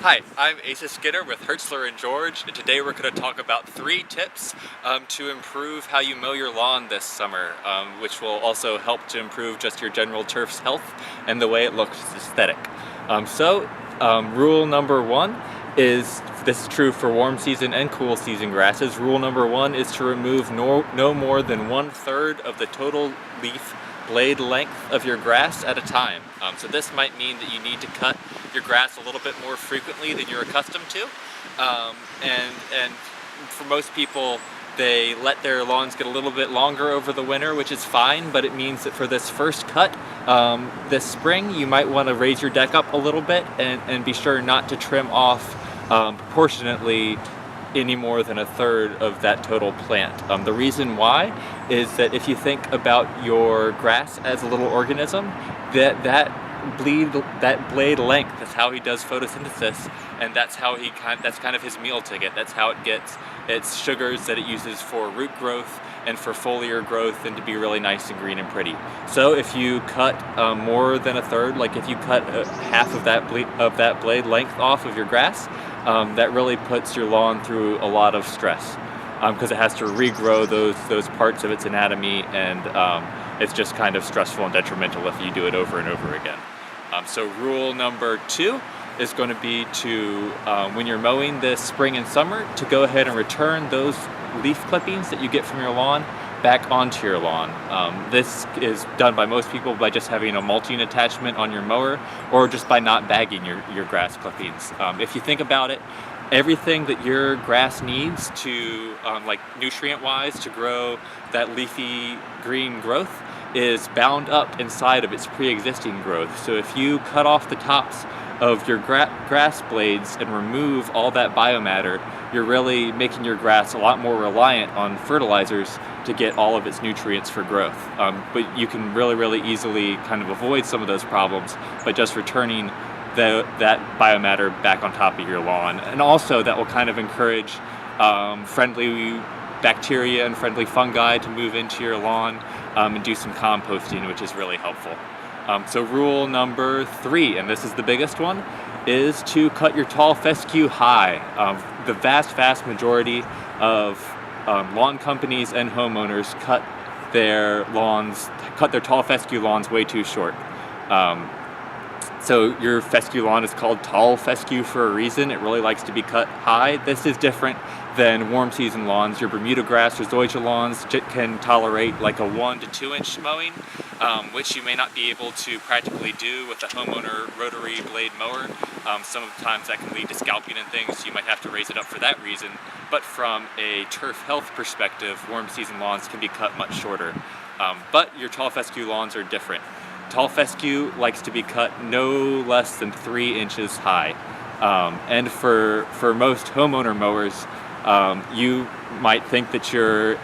Hi, I'm Asa Skinner with Hertzler & George, and today we're going to talk about 3 tips to improve how you mow your lawn this summer, which will also help to improve just your general turf's health and the way it looks aesthetic. Rule number 1 is, this is true for warm season and cool season grasses, rule number 1 is to remove no more than 1/3 of the total leaf blade length of your grass at a time. So this might mean that you need to cut your grass a little bit more frequently than you're accustomed to. And for most people, they let their lawns get a little bit longer over the winter, which is fine, but it means that for this first cut this spring, you might want to raise your deck up a little bit and be sure not to trim off proportionately any more than 1/3 of that total plant. The reason why is that if you think about your grass as a little organism, that blade length, that's how he does photosynthesis, and that's kind of his meal ticket. That's how it gets its sugars that it uses for root growth and for foliar growth and to be really nice and green and pretty. So if you cut more than 1/3, like if you cut half of that blade length off of your grass, that really puts your lawn through a lot of stress because it has to regrow those parts of its anatomy, and it's just kind of stressful and detrimental if you do it over and over again. So rule number 2 is going to be to, when you're mowing this spring and summer, to go ahead and return those leaf clippings that you get from your lawn back onto your lawn. This is done by most people by just having a mulching attachment on your mower, or just by not bagging your grass clippings. If you think about it, everything that your grass needs to, like nutrient-wise, to grow that leafy green growth is bound up inside of its pre-existing growth. So if you cut off the tops of your grass blades and remove all that biomatter, you're really making your grass a lot more reliant on fertilizers to get all of its nutrients for growth. But you can really easily kind of avoid some of those problems by just returning that biomatter back on top of your lawn. And also that will kind of encourage friendly bacteria and friendly fungi to move into your lawn and do some composting, which is really helpful. So rule number 3, and this is the biggest one, is to cut your tall fescue high. The vast majority of lawn companies and homeowners cut their tall fescue lawns way too short. So your fescue lawn is called tall fescue for a reason. It really likes to be cut high. This is different than warm season lawns. Your Bermuda grass or zoysia lawns can tolerate like a 1 to 2 inch mowing, which you may not be able to practically do with a homeowner rotary blade mower. Sometimes that can lead to scalping and things. You might have to raise it up for that reason. But from a turf health perspective, warm season lawns can be cut much shorter. But your tall fescue lawns are different. Tall fescue likes to be cut no less than 3 inches high. And for most homeowner mowers, you might think that you're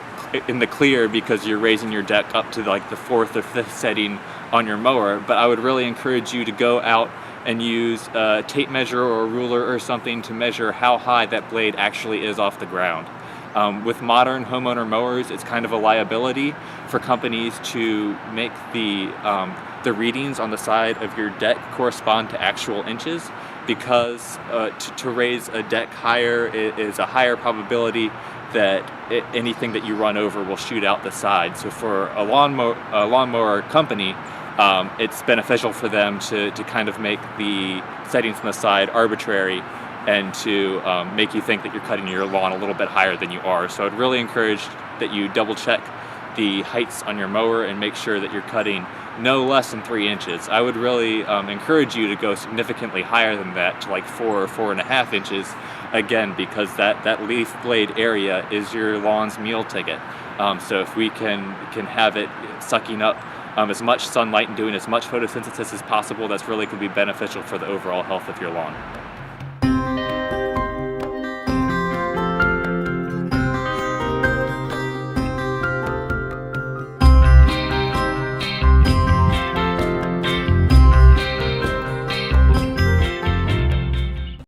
in the clear because you're raising your deck up to like the 4th or 5th setting on your mower, but I would really encourage you to go out and use a tape measure or a ruler or something to measure how high that blade actually is off the ground. With modern homeowner mowers, it's kind of a liability for companies to make the readings on the side of your deck correspond to actual inches, because to raise a deck higher is a higher probability that anything that you run over will shoot out the side. So for a lawnmower company, it's beneficial for them to kind of make the settings on the side arbitrary and to make you think that you're cutting your lawn a little bit higher than you are. So I'd really encourage that you double check the heights on your mower and make sure that you're cutting no less than 3 inches. I would really encourage you to go significantly higher than that, to like 4 or 4.5 inches, again, because that leaf blade area is your lawn's meal ticket. So if we can have it sucking up as much sunlight and doing as much photosynthesis as possible, that's really going to be beneficial for the overall health of your lawn.